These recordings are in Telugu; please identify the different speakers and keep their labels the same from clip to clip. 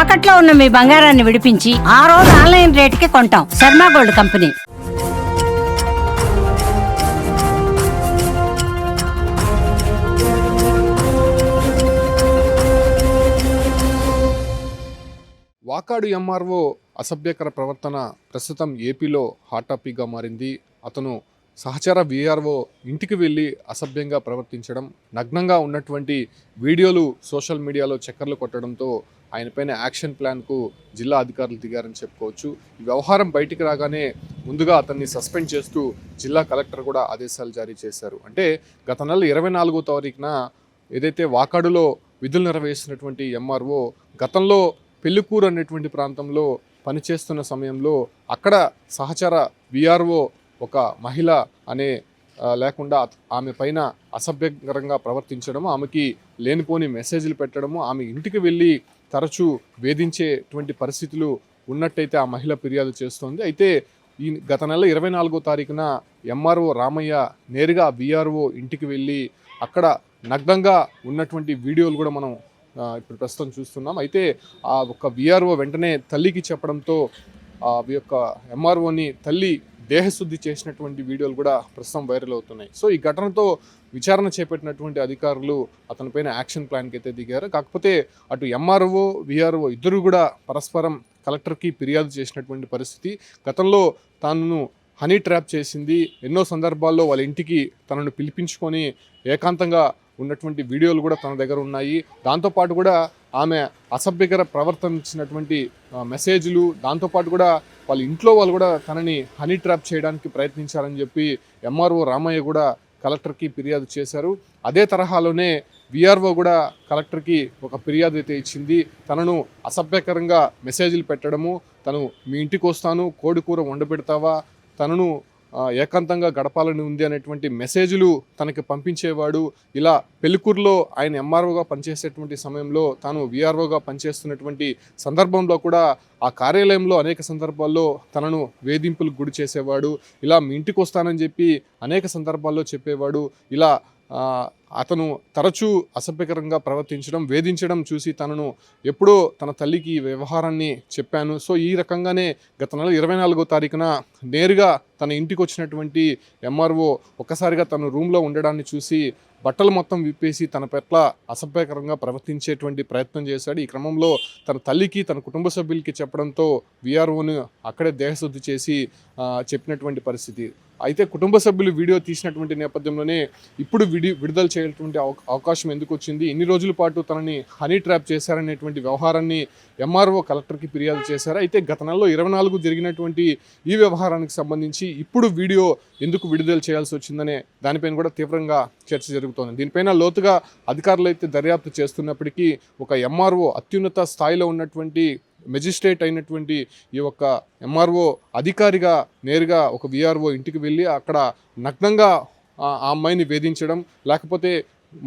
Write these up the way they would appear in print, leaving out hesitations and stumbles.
Speaker 1: తాకట్లో ఉన్న మీ బంగారాన్ని విడిపించి ఆ రోజు ఆన్లైన్ రేటుకి కొంటాం. Sharma gold company.
Speaker 2: Vakadu MRO అసభ్యకర ప్రవర్తన ప్రస్తుతం ఏపీలో హాట్ టాపిక్గా మారింది. అతను సహచర వీఆర్ఓ ఇంటికి వెళ్ళి అసభ్యంగా ప్రవర్తించడం, నగ్నంగా ఉన్నటువంటి వీడియోలు సోషల్ మీడియాలో చక్కర్లు కొట్టడంతో ఆయనపైన యాక్షన్ ప్లాన్కు జిల్లా అధికారులు దిగారని చెప్పుకోవచ్చు. ఈ వ్యవహారం బయటికి రాగానే ముందుగా అతన్ని సస్పెండ్ చేస్తూ జిల్లా కలెక్టర్ కూడా ఆదేశాలు జారీ చేశారు. అంటే గత నెల 24వ తారీఖున ఏదైతే వాకాడులో విధులు నిర్వహిస్తున్నటువంటి ఎంఆర్ఓ గతంలో పెళ్లికూరు అనేటువంటి ప్రాంతంలో పనిచేస్తున్న సమయంలో అక్కడ సహచర విఆర్ఓ ఒక మహిళ అనే లేకుండా ఆమె పైన అసభ్యకరంగా ప్రవర్తించడము, ఆమెకి లేనిపోని మెసేజ్లు పెట్టడము, ఆమె ఇంటికి వెళ్ళి తరచూ వేధించేటువంటి పరిస్థితులు ఉన్నట్టయితే ఆ మహిళ ఫిర్యాదు చేస్తోంది. అయితే ఈ గత నెల 24వ తారీఖున ఎంఆర్ఓ రామయ్య నేరుగా విఆర్ఓ ఇంటికి వెళ్ళి అక్కడ నగ్నంగా ఉన్నటువంటి వీడియోలు కూడా మనం ఇప్పుడు ప్రస్తుతం చూస్తున్నాం. అయితే ఆ ఒక విఆర్ఓ వెంటనే తల్లికి చెప్పడంతో ఆ యొక్క ఎంఆర్ఓని తల్లి దేహశుద్ధి చేసినటువంటి వీడియోలు కూడా ప్రస్తుతం వైరల్ అవుతున్నాయి. సో ఈ ఘటనతో విచారణ చేపట్టినటువంటి అధికారులు అతనిపైన యాక్షన్ ప్లాన్కి అయితే దిగారు. కాకపోతే అటు ఎంఆర్ఓ విఆర్ఓ ఇద్దరు కూడా పరస్పరం కలెక్టర్కి ఫిర్యాదు చేసినటువంటి పరిస్థితి. గతంలో తాను హనీ ట్రాప్ చేసింది, ఎన్నో సందర్భాల్లో వాళ్ళ ఇంటికి తనను పిలిపించుకొని ఏకాంతంగా ఉన్నటువంటి వీడియోలు కూడా తన దగ్గర ఉన్నాయి. దాంతోపాటు కూడా ఆమె అసభ్యకర ప్రవర్తించినటువంటి మెసేజ్లు, దాంతోపాటు కూడా వాళ్ళ ఇంట్లో వాళ్ళు కూడా తనని హనీ ట్రాప్ చేయడానికి ప్రయత్నించారని చెప్పి ఎంఆర్ఓ రామయ్య కూడా కలెక్టర్కి ఫిర్యాదు చేశారు. అదే తరహాలోనే విఆర్ఓ కూడా కలెక్టర్కి ఒక ఫిర్యాదు అయితే ఇచ్చింది. తనను అసభ్యకరంగా మెసేజ్లు పెట్టడము, తను మీ ఇంటికి వస్తాను, కోడి కూర వండబెడతావా, తనను ఏకాంతంగా గడపాలని ఉంది అనేటువంటి మెసేజ్లు తనకి పంపించేవాడు. ఇలా పెళ్లికూరులో ఆయన ఎంఆర్ఓగా పనిచేసేటువంటి సమయంలో తాను విఆర్ఓగా పనిచేస్తున్నటువంటి సందర్భంలో కూడా ఆ కార్యాలయంలో అనేక సందర్భాల్లో తనను వేధింపులకు గురి చేసేవాడు. ఇలా మీ ఇంటికి వస్తానని చెప్పి అనేక సందర్భాల్లో చెప్పేవాడు. ఇలా అతను తరచూ అసభ్యకరంగా ప్రవర్తించడం, వేధించడం చూసి తనను ఎప్పుడో తన తల్లికి ఈ వ్యవహారాన్ని చెప్పాను. సో ఈ రకంగానే గత నెల 24వ తారీఖున నేరుగా తన ఇంటికి వచ్చినటువంటి ఎంఆర్ఓ ఒక్కసారిగా తన రూమ్లో ఉండడాన్ని చూసి బట్టలు మొత్తం విప్పేసి తన పట్ల అసభ్యకరంగా ప్రవర్తించేటువంటి ప్రయత్నం చేశాడు. ఈ క్రమంలో తన తల్లికి, తన కుటుంబ సభ్యులకి చెప్పడంతో విఆర్ఓను అక్కడే దేహశుద్ధి చేసి చెప్పినటువంటి పరిస్థితి. అయితే కుటుంబ సభ్యులు వీడియో తీసినటువంటి నేపథ్యంలోనే ఇప్పుడు విడుదల చేయాల్సినటువంటి అవకాశం ఎందుకు వచ్చింది, ఇన్ని రోజుల పాటు తనని హనీ ట్రాప్ చేశారనేటువంటి వ్యవహారాన్ని ఎంఆర్ఓ కలెక్టర్కి ఫిర్యాదు చేశారు. అయితే గత నెలలో 24 జరిగినటువంటి ఈ వ్యవహారానికి సంబంధించి ఇప్పుడు వీడియో ఎందుకు విడుదల చేయాల్సి వచ్చిందనే దానిపైన కూడా తీవ్రంగా చర్చ జరుగుతోంది. దీనిపైన లోతుగా అధికారులు అయితే దర్యాప్తు చేస్తున్నప్పటికీ ఒక ఎంఆర్ఓ అత్యున్నత స్థాయిలో ఉన్నటువంటి మెజిస్ట్రేట్ అయినటువంటి ఈ యొక్క ఎంఆర్ఓ అధికారిగా నేరుగా ఒక విఆర్ఓ ఇంటికి వెళ్ళి అక్కడ నగ్నంగా ఆ అమ్మాయిని వేధించడం, లేకపోతే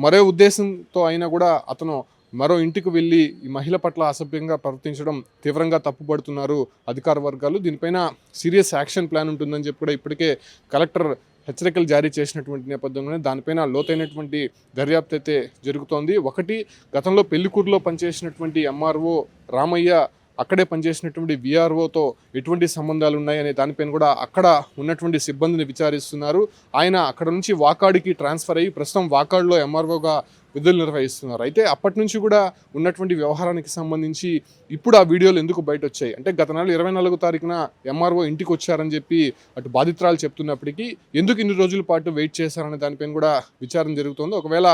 Speaker 2: మరో ఉద్దేశంతో అయినా కూడా అతను మరో ఇంటికి వెళ్ళి ఈ మహిళ పట్ల అసభ్యంగా ప్రవర్తించడం తీవ్రంగా తప్పుపడుతున్నారు అధికార వర్గాలు. దీనిపైన సీరియస్ యాక్షన్ ప్లాన్ ఉంటుందని చెప్పి కూడా ఇప్పటికే కలెక్టర్ హెచ్చరికలు జారీ చేసినటువంటి నేపథ్యంలోనే దానిపైన లోతైనటువంటి దర్యాప్తు అయితే జరుగుతోంది. ఒకటి, గతంలో పెళ్లికూరులో పనిచేసినటువంటి ఎంఆర్ఓ రామయ్య అక్కడే పనిచేసినటువంటి విఆర్ఓతో ఎటువంటి సంబంధాలు ఉన్నాయనే దానిపైన కూడా అక్కడ ఉన్నటువంటి సిబ్బందిని విచారిస్తున్నారు. ఆయన అక్కడ నుంచి వాకాడుకి ట్రాన్స్ఫర్ అయ్యి ప్రస్తుతం వాకాడులో ఎంఆర్ఓగా విధులు నిర్వహిస్తున్నారు. అయితే అప్పటి నుంచి కూడా ఉన్నటువంటి వ్యవహారానికి సంబంధించి ఇప్పుడు ఆ వీడియోలు ఎందుకు బయట వచ్చాయి అంటే గత నెల 24వ తారీఖున ఎంఆర్ఓ ఇంటికి వచ్చారని చెప్పి అటు బాధితురాలు చెప్తున్నప్పటికీ ఎందుకు ఇన్ని రోజుల పాటు వెయిట్ చేశారనే దానిపైన కూడా విచారణ జరుగుతుంది. ఒకవేళ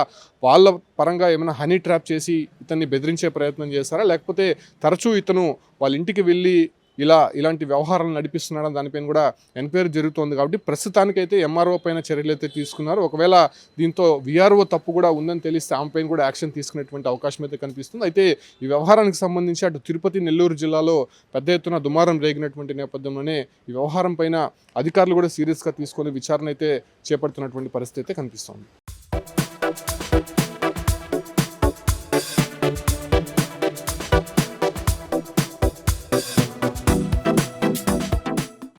Speaker 2: వాళ్ళ పరంగా ఏమైనా హనీ ట్రాప్ చేసి ఇతన్ని బెదిరించే ప్రయత్నం చేస్తారా, లేకపోతే తరచూ ఇతను వాళ్ళ ఇంటికి వెళ్ళి ఇలాంటి వ్యవహారాలు నడిపిస్తున్నాడని దానిపైన కూడా ఎంక్వైరీ జరుగుతోంది. కాబట్టి ప్రస్తుతానికైతే ఎంఆర్ఓ పైన చర్యలు అయితే తీసుకున్నారు. ఒకవేళ దీంతో విఆర్ఓ తప్పు కూడా ఉందని తెలిస్తే ఆమె పైన కూడా యాక్షన్ తీసుకునేటువంటి అవకాశం అయితే కనిపిస్తుంది. అయితే ఈ వ్యవహారానికి సంబంధించి అటు తిరుపతి, నెల్లూరు జిల్లాలో పెద్ద ఎత్తున దుమారం రేగినటువంటి నేపథ్యంలోనే ఈ వ్యవహారం పైన అధికారులు కూడా సీరియస్గా తీసుకొని విచారణ అయితే చేపడుతున్నటువంటి పరిస్థితి అయితే కనిపిస్తోంది.